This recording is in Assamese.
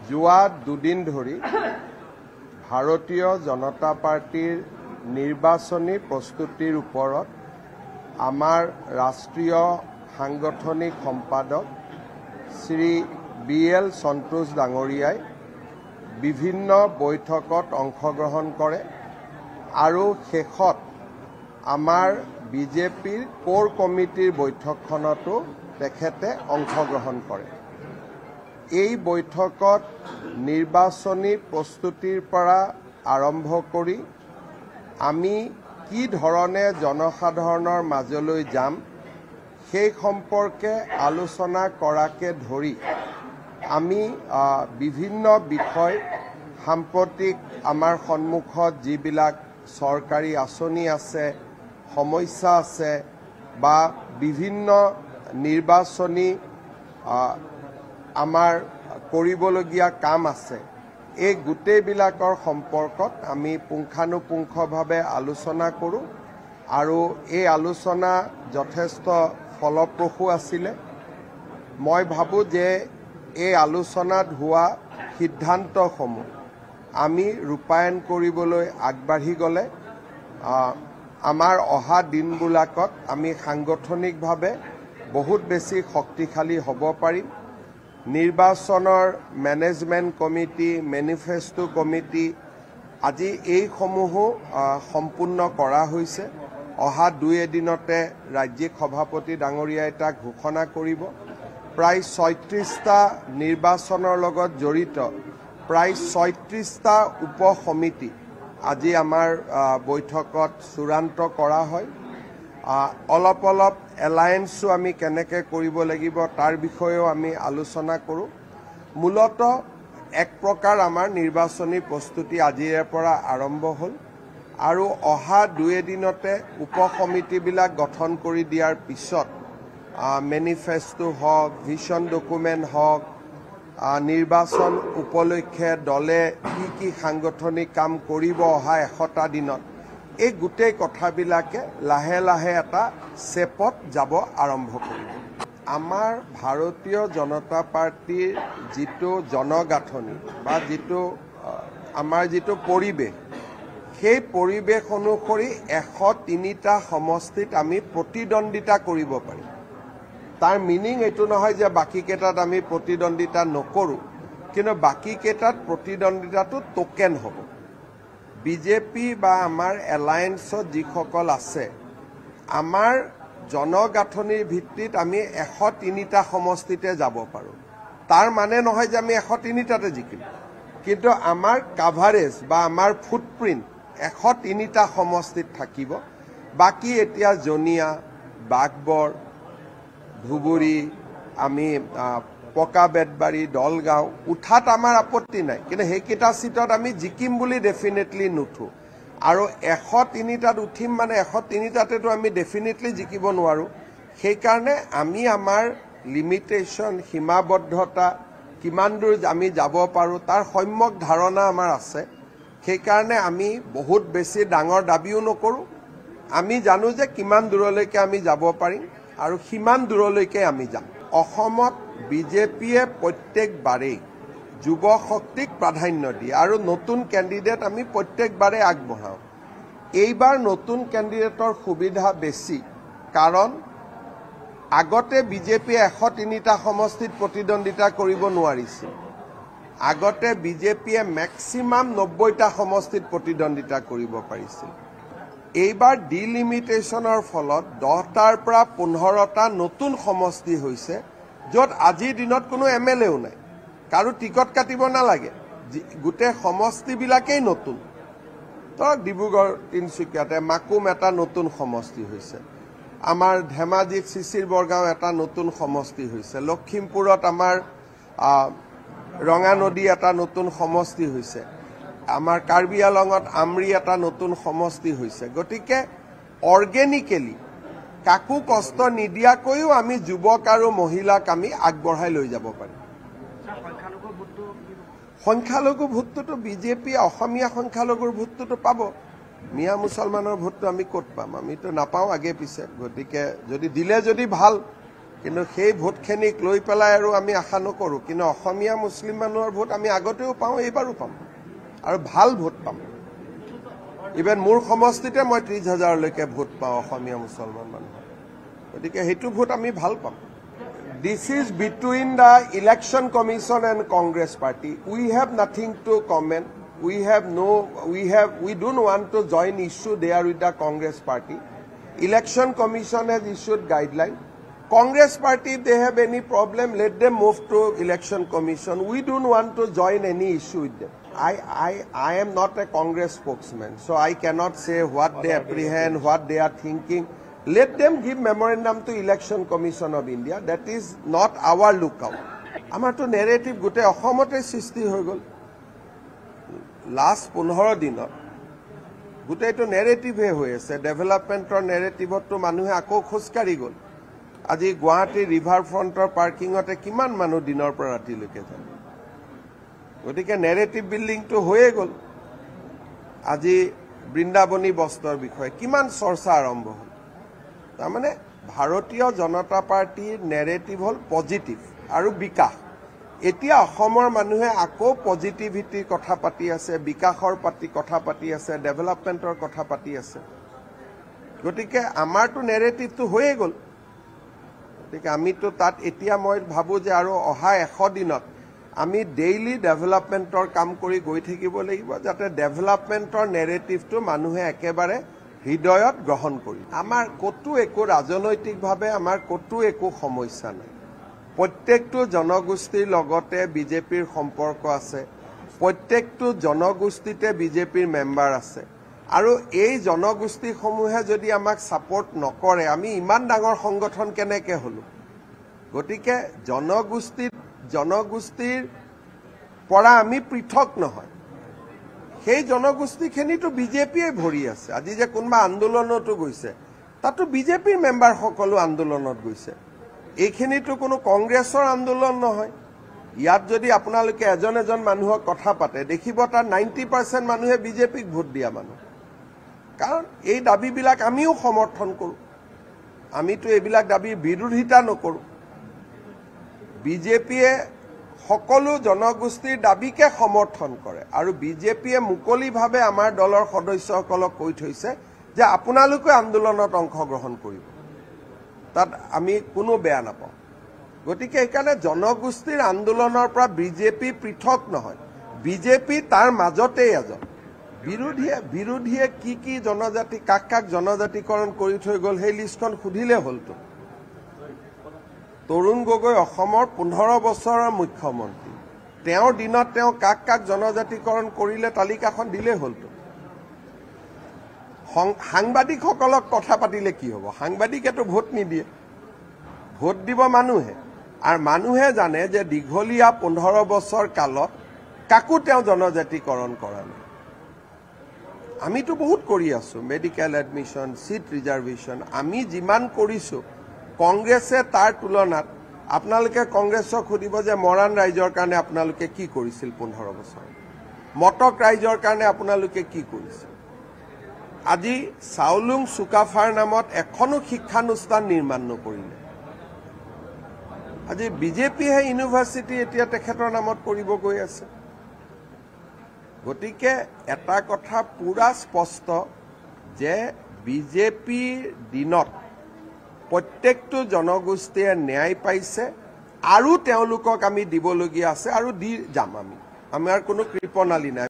যোৱা দুদিন ধৰি ভাৰতীয় জনতা পাৰ্টিৰ নিৰ্বাচনী প্ৰস্তুতিৰ ওপৰত আমাৰ ৰাষ্ট্ৰীয় সাংগঠনিক সম্পাদক শ্ৰী BL সন্তোষ ডাঙৰীয়াই বিভিন্ন বৈঠকত অংশগ্ৰহণ কৰে আৰু শেষত আমাৰ বিজেপিৰ কোৰ কমিটিৰ বৈঠকখনতো তেখেতে অংশগ্ৰহণ কৰে। এই বৈঠকত নিৰ্বাচনী প্ৰস্তুতিৰ পৰা আৰম্ভ কৰি আমি কি ধৰণে জনসাধাৰণৰ মাজলৈ যাম সেই সম্পৰ্কে আলোচনা কৰাকে ধৰি আমি বিভিন্ন বিষয় সাম্প্ৰতিক আমাৰ সন্মুখত যিবিলাক চৰকাৰী আঁচনি আছে, সমস্যা আছে বা বিভিন্ন নিৰ্বাচনী আমাৰ কৰিবলগীয়া কাম আছে, এই গোটেইবিলাকৰ সম্পৰ্কত আমি পুংখানুপুংখভাৱে আলোচনা কৰোঁ আৰু এই আলোচনা যথেষ্ট ফলপ্ৰসূ আছিলে। মই ভাবোঁ যে এই আলোচনাত হোৱা সিদ্ধান্তসমূহ আমি ৰূপায়ণ কৰিবলৈ আগবাঢ়ি গ'লে আমাৰ অহা দিনবিলাকত আমি সাংগঠনিকভাৱে বহুত বেছি শক্তিশালী হ'ব পাৰিম। নিৰ্বাচনৰ মেনেজমেণ্ট কমিটি, মেনিফেষ্টো কমিটি আজি এইসমূহো সম্পূৰ্ণ কৰা হৈছে। অহা 2 দিনতে ৰাজ্যিক সভাপতি ডাঙৰীয়াই তাক ঘোষণা কৰিব। প্ৰায় 36টা নিৰ্বাচনৰ লগত জড়িত প্ৰায় 36টা উপ সমিতি আজি আমাৰ বৈঠকত চূড়ান্ত কৰা হয়। অলপ এলায়েন্সো আমি কেনেকৈ কৰিব লাগিব তাৰ বিষয়েও আমি আলোচনা কৰোঁ। মূলতঃ এক প্ৰকাৰ আমাৰ নিৰ্বাচনী প্ৰস্তুতি আজিৰে পৰা আৰম্ভ হ'ল আৰু অহা 2 দিনতে উপ সমিতিবিলাক গঠন কৰি দিয়াৰ পিছত মেনিফেষ্টো হওক, ভিজন ডকুমেণ্ট হওক, নিৰ্বাচন উপলক্ষে দলে কি সাংগঠনিক কাম কৰিব অহা 100টা দিনত, এই গোটেই কথাবিলাকে লাহে লাহে এটা চেপত যাব আৰম্ভ কৰিব। আমাৰ ভাৰতীয় জনতা পাৰ্টিৰ যিটো জনগাঁথনি বা আমাৰ যিটো পৰিৱেশ, সেই পৰিৱেশ অনুসৰি 103টা সমষ্টিত আমি প্ৰতিদ্বন্দ্বিতা কৰিব পাৰিম। তাৰ মিনিং এইটো নহয় যে বাকীকেইটাত আমি প্ৰতিদ্বন্দ্বিতা নকৰোঁ, কিন্তু বাকীকেইটাত প্ৰতিদ্বন্দ্বিতাটো টোকেন হ'ব। বিজেপি বা আমাৰ এলায়েন্সত যিসকল আছে, আমাৰ জনগাঁথনিৰ ভিত্তিত আমি 103টা সমষ্টিতে যাব পাৰোঁ। তাৰ মানে নহয় যে আমি 103টাতে জিকিম, কিন্তু আমাৰ কাভাৰেজ বা আমাৰ ফুটপ্ৰিণ্ট 103টা সমষ্টিত থাকিব। বাকী এতিয়া জনিয়া, বাঘবৰ, ধুবুৰী, আমি পকা বেতবাৰী, দলগাঁও উঠাত আমাৰ আপত্তি নাই, কিন্তু সেইকেইটা চিটত আমি জিকিম বুলি ডেফিনেটলি নুঠো। আৰু 103টাত উঠিম মানে 103টাতেতো আমি ডেফিনেটলি জিকিব নোৱাৰোঁ। সেইকাৰণে আমি আমাৰ লিমিটেশ্যন, সীমাবদ্ধতা, কিমান দূৰ আমি যাব পাৰোঁ তাৰ সম্যক ধাৰণা আমাৰ আছে। সেইকাৰণে আমি বহুত বেছি ডাঙৰ দাবীও নকৰোঁ। আমি জানো যে কিমান দূৰলৈকে আমি যাব পাৰিম আৰু সিমান দূৰলৈকে আমি যাম। অসমত বিজেপিয়ে প্ৰত্যেকবাৰেই যুৱ শক্তিক প্ৰাধান্য দিয়ে আৰু নতুন কেণ্ডিডেট আমি প্ৰত্যেকবাৰে আগবঢ়াওঁ। এইবাৰ নতুন কেণ্ডিডেটৰ সুবিধা বেছি, কাৰণ আগতে বিজেপিয়ে 103টা সমষ্টিত প্ৰতিদ্বন্দ্বিতা কৰিব নোৱাৰিছিল। আগতে বিজেপিয়ে মেক্সিমাম 90টা সমষ্টিত প্ৰতিদ্বন্দ্বিতা কৰিব পাৰিছিল। এইবাৰ ডিলিমিটেশ্যনৰ ফলত 10টাৰ পৰা 15টা নতুন সমষ্টি হৈছে, য'ত আজিৰ দিনত কোনো MLAও নাই, কাৰো টিকট কাটিব নালাগে, গোটেই সমষ্টিবিলাকেই নতুন। ধৰক ডিব্ৰুগড়, তিনিচুকীয়াতে মাকুম এটা নতুন সমষ্টি হৈছে, আমাৰ ধেমাজিত চিচিৰ বৰগাঁও এটা নতুন সমষ্টি হৈছে, লখিমপুৰত আমাৰ ৰঙানদী এটা নতুন সমষ্টি হৈছে, আমাৰ কাৰ্বি আলঙত আমৰি এটা নতুন সমষ্টি হৈছে। গতিকে অৰ্গেনিকেলি কাকো কষ্ট নিদিয়াকৈও আমি যুৱক আৰু মহিলাক আমি আগবঢ়াই লৈ যাব পাৰিম। সংখ্যালঘু ভোটটোতো বিজেপি অসমীয়া সংখ্যালঘুৰ ভোটটোতো পাব, মিয়া মুছলমানৰ ভোটটো আমি ক'ত পাম? আমিতো নাপাওঁ আগে পিছে। গতিকে যদি দিলে যদি ভাল, কিন্তু সেই ভোটখিনিক লৈ পেলাই আৰু আমি আশা নকৰোঁ। কিন্তু অসমীয়া মুছলিম মানুহৰ ভোট আমি আগতেও পাওঁ, এইবাৰো পাম আৰু ভাল ভোট পাম। ইভেন মোৰ সমষ্টিতে মই 30,000লৈকে ভোট পাওঁ অসমীয়া মুছলমান মানুহৰ। গতিকে সেইটো ভোট আমি ভাল পাম। This is between the Election Commission and Congress Party. We have nothing to comment. We don't want to join issue there with the Congress Party. Election Commission has issued guideline. Congress Party, if they have any problem, let them move to Election Commission. We don't want to join any issue with them. I am not a Congress spokesman, so I cannot say what they apprehend, what they are thinking. Let them give memorandum to Election Commission of India. That is not our lookout. Amarto narrative gote Ahomote sristi hoi gol. Last 15 dinot gote to narrative he hoi ase. Development or narrative to manuhe ako khoskari gol. Aji Guwahati river front or parking ote kiman manu dinor por rati loke jane. Gotike narrative building to hoye gol. Aji Brindaboni Bostor bikhoye kiman sorcha arambho hol. তাৰমানে ভাৰতীয় জনতা পাৰ্টিৰ নেৰেটিভ হ'ল পজিটিভ আৰু বিকাশ। এতিয়া অসমৰ মানুহে আকৌ পজিটিভিটিৰ কথা পাতি আছে, বিকাশৰ কথা পাতি আছে, ডেভেলপমেণ্টৰ কথা পাতি আছে। গতিকে আমাৰতো নেৰেটিভটো হৈয়ে গ'ল। গতিকে আমিতো তাত এতিয়া মই ভাবোঁ যে আৰু অহা 100 দিনত আমি ডেইলি ডেভেলপমেণ্টৰ কাম কৰি গৈ থাকিব লাগিব, যাতে ডেভেলপমেণ্টৰ নেৰেটিভটো মানুহে একেবাৰে হৃদয়ত গ্ৰহণ কৰি। আমাৰ কতো একো ৰাজনৈতিকভাৱে আমাৰ কতো একো সমস্যা নাই। প্ৰত্যেকটো জনগোষ্ঠীৰ লগতে বিজেপিৰ সম্পৰ্ক আছে, প্ৰত্যেকটো জনগোষ্ঠীতে বিজেপিৰ মেম্বাৰ আছে। আৰু এই জনগোষ্ঠীসমূহে যদি আমাক ছাপোৰ্ট নকৰে আমি ইমান ডাঙৰ সংগঠন কেনেকৈ হলো? গতিকে জনগোষ্ঠীৰ পৰা আমি পৃথক নহয়। সেই জনগোষ্ঠীখিনিতো বিজেপিয়ে ভৰি আছে। আজি যে কোনোবা আন্দোলনতো গৈছে তাতো বিজেপিৰ মেম্বাৰ সকলো আন্দোলনত গৈছে। এইখিনিতো কোনো কংগ্ৰেছৰ আন্দোলন নহয়। ইয়াত যদি আপোনালোকে এজন মানুহক কথা পাতে দেখিব তাৰ 90% মানুহে বিজেপিক ভোট দিয়া মানুহ। কাৰণ এই দাবীবিলাক আমিও সমৰ্থন কৰোঁ। আমিতো এইবিলাক দাবীৰ বিৰোধিতা নকৰোঁ। বিজেপিয়ে সকলো জনগোষ্ঠীৰ দাবীকে সমৰ্থন কৰে আৰু বিজেপিয়ে মুকলিভাৱে আমাৰ দলৰ সদস্যসকলক কৈ থৈছে যে আপোনালোকে আন্দোলনত অংশগ্ৰহণ কৰিব। তাত আমি কোনো বেয়া নাপাওঁ। গতিকে এইকাৰণে জনগোষ্ঠীৰ আন্দোলনৰ পৰা বিজেপি পৃথক নহয়। বিজেপি তাৰ মাজতেই এজন। বিৰোধীয়ে কি জনজাতি কাক জনজাতিকৰণ কৰি থৈ গ'ল সেই লিষ্টখন সুধিলে হ'লতো। তৰুণ গগৈ অসমৰ 15 বছৰৰ মুখ্যমন্ত্ৰী। তেওঁৰ দিনত তেওঁ কাক জনজাতিকৰণ কৰিলে তালিকাখন দিলে হ'লতো। সাংবাদিকসকলক কথা পাতিলে কি হ'ব? সাংবাদিকেতো ভোট নিদিয়ে, ভোট দিব মানুহে। আৰু মানুহে জানে যে দীঘলীয়া 15 বছৰ কালত কাকো তেওঁ জনজাতিকৰণ কৰা নাই। আমিতো বহুত কৰি আছো, মেডিকেল এডমিশ্যন, সিট ৰিজাৰ্ভেশ্যন আমি যিমান কৰিছো কংগ্ৰেছে তাৰ তুলনাত। আপোনালোকে কংগ্ৰেছক সুধিব যে মৰাণ ৰাইজৰ কাৰণে আপোনালোকে কি কৰিছিল 15 বছৰ, মটক ৰাইজৰ কাৰণে আপোনালোকে কি কৰিছিল। আজি চাউলুং চুকাফাৰ নামত এখনো শিক্ষানুষ্ঠান নিৰ্মাণ নকৰিলে। আজি বিজেপিয়ে ইউনিভাৰ্চিটি এতিয়া তেখেতৰ নামত কৰিব গৈ আছে। গতিকে এটা কথা পুৰা স্পষ্ট যে বিজেপিৰ দিনত প্ৰত্যেকটো জনগোষ্ঠীয়ে ন্যায় পাইছে আৰু তেওঁলোকক আমি দিবলগীয়া আছে আৰু দি যাম। আমাৰ কোনো কৃপণালী নাই।